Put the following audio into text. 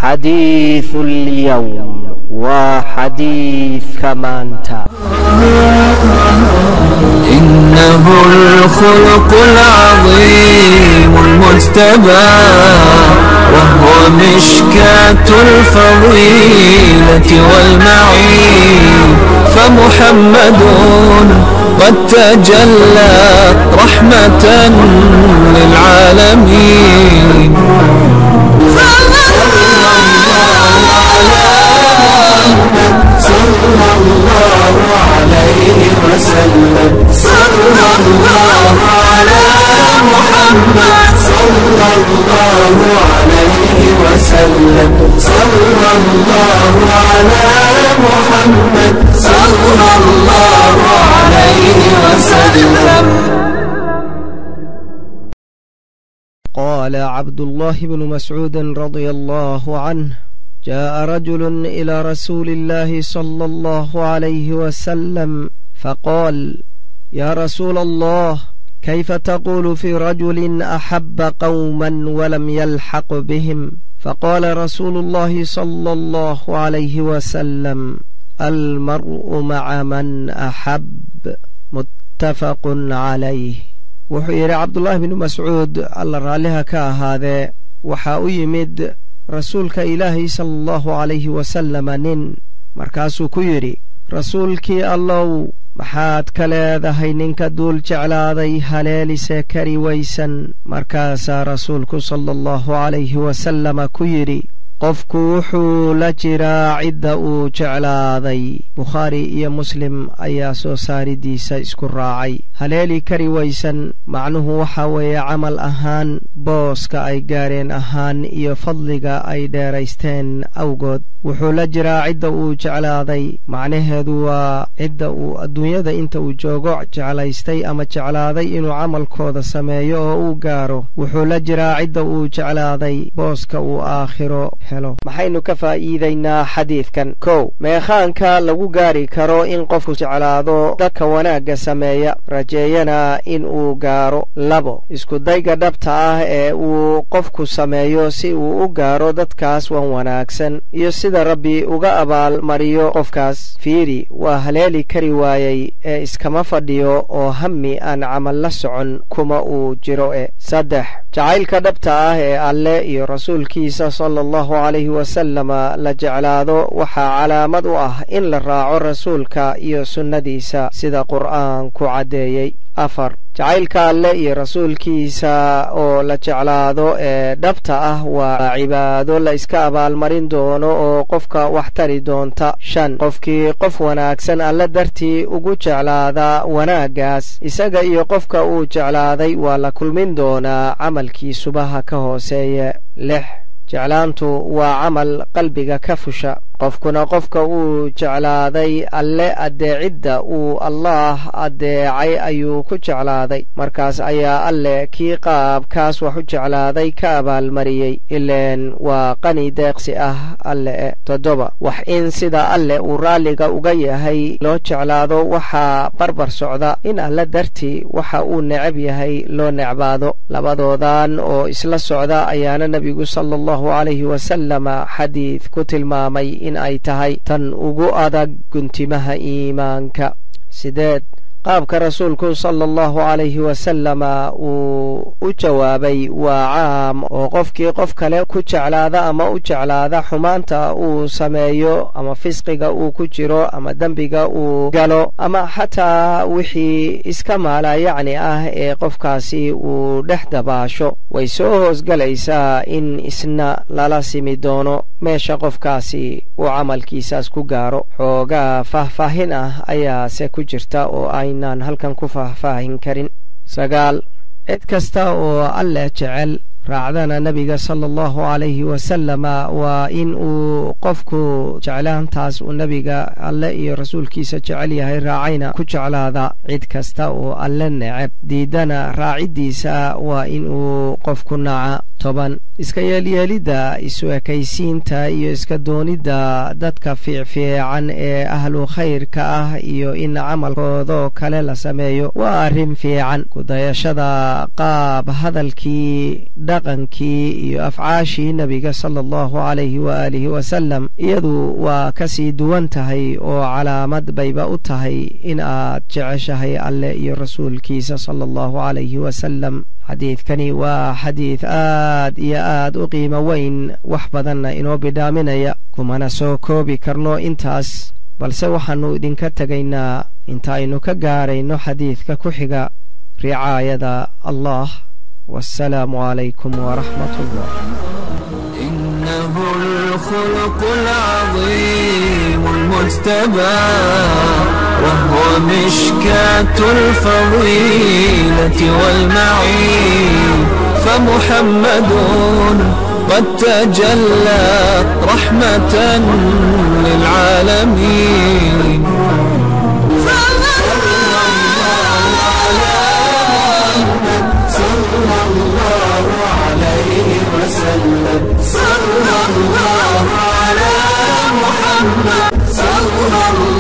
حديث اليوم وحديث مانتا. إنه الخلق العظيم المجتبى وهو مشكاة الفضيلة والمعين فمحمد قد تجلى رحمة للعالمين صلى الله عليه وسلم صلى الله على محمد صلى الله عليه وسلم صلى الله على محمد صلى الله عليه وسلم. قال عبد الله بن مسعود رضي الله عنه: جاء رجل إلى رسول الله صلى الله عليه وسلم فقال: يا رسول الله، كيف تقول في رجل أحب قوما ولم يلحق بهم؟ فقال رسول الله صلى الله عليه وسلم: المرء مع من أحب. متفق عليه. وحير عبد الله بن مسعود الله رالها كهذا وحا يمد rasuulka ilaahay sallallahu alayhi wasallam nin markaasuu ku yiri: rasuulkii allow, maxaad ka leedahay ninka duul jeclaaday haleelise kari waysan? markaasaa rasuulku sallallahu alayhi wasallam ku yiri: qofku wuxuu la jiraa cidda uu jeclaaday. bukhaari iyo muslim ayaa soo saaridiisa isku raacay. haleeli kari waysan macnuhu waxa weeye camal ahaan, booska ay gaareen ahaan iyo fadliga ay dheeraysteen awgood. wuxuu la jiraa cidda uu jeclaaday macnaheedu waa cidda uu adduunyada inta uu joogo jeclaystay ama jeclaaday inuu camalkooda sameeyo oo uu gaaro. wuxuu la jiraa cidda uu jeclaaday booska uu aakhiro helo. maxaynu ka faa'iidaynaa xadiidkan? kow, meekhaanka lagu gaari karo in qofku jeclaado dadka wanaagga sameeya, rajeeyana in uu gaaro. labo, isku dayga dhabta ah ee uu qofku sameeyo si uu u gaaro dadkaas wan wanaagsan iyo sida rabbi uga abaalmariyo qofkaas. fiiri, waa haleeli kari waayey ee iskama fadhiyo oo hammi aan camal la socon kuma uu jiro. saddex, jacaylka dhabta ah ee alle iyo rasuulkiisa sallallahu alayhi wasallam la jeclaado waxaa calaamad u ah in la raaco rasuulka iyo sunnadiisa sida qur'aanku caddeeyey. afar, jacaylka alle iyo rasuulkiisa oo la jeclaado ee dhabta ah waa cibaado la iska abaalmarin doono oo qofka wax tari doonta. shan, qofkii qof wanaagsan alle dartii ugu jeclaada wanaaggaas, isaga iyo qofka uu jeclaaday waa la kulmin doonaa camalkiisubaha ka hooseeye. lix, jeclaantu waa camal qalbiga ka fusha. qofkuna qofka uu jeclaaday alle adeecidda uu allaah adeecay ayuu ku jeclaaday. markaas ayaa alle kii qaabkaas wax u jeclaaday ka abaalmariyey, ileen waa qani deeqsi ah alle. toddoba, wax in sida alle uu raalliga uga yahay loo jeclaado waxaa barbar socda in alle dartii waxa uu necab yahay loo necbaado. labadoodan oo isla socda ayaana nebigu sallallahu alayhi wasallam xadiid ku tilmaamay in ay tahay tan ugu adag guntimaha iimaanka. sideed, qaabka rasuulku sallallahu alayhi wasallam uu u jawaabay waa caam oo qofkii qof kale ku jeclaada ama u jeclaada xumaanta uu sameeyo ama fisqiga uu ku jiro ama dembiga uu galo ama xataa wixii iska maala yacni ah ee qofkaasi uu dhex dabaasho, way soo hoosgalaysaa in isna lala simi doono meesha qofkaasi uu camalkiisaas ku gaaro. xoogaa faahfaahin ah ayaase ku jirta oo aynaan halkan ku faahfaahin karin. sagaal, cid kasta oo alle jecel raacdana nabiga sallallahu alayhi wasallam waa in uu qofku jeclaantaas uu nabiga alle iyo rasuulkiisa jecel yahay raacayna ku jeclaada. cid kasta oo alle neceb diidana raacidiisa waa in uu qofku naca. toban, iska yeelyeelidda isu ekaysiinta iyo iska doonidda dadka fiicfiican ee ahlu khayrka ah iyo in camalkoodoo kale la sameeyo waa arrin fiican. kudayashada qaab hadalkii dhan dhaqankii iyo afcaashii nebiga sala allahu calayhi waaalihi wasalam iyadu waa ka sii duwan tahay oo calaamad bayba u tahay in aad jeceshahay alle iyo rasuulkiisa sala allahu calayhi wasalam xadiidkani waa xadiid aad iyo aad u qiimo weyn wax badanna inoo bidhaaminaya kumana soo koobi karno intaas balse waxaannu idinka tegaynaa intaaynu ka gaarayno xadiidka ku xiga ricaayada allah والسلام عليكم ورحمة الله. إنه الخلق العظيم المجتبى وهو مشكاة الفضيلة والمعين فمحمد قد تجلى رحمة للعالمين صلى الله على محمد صلى الله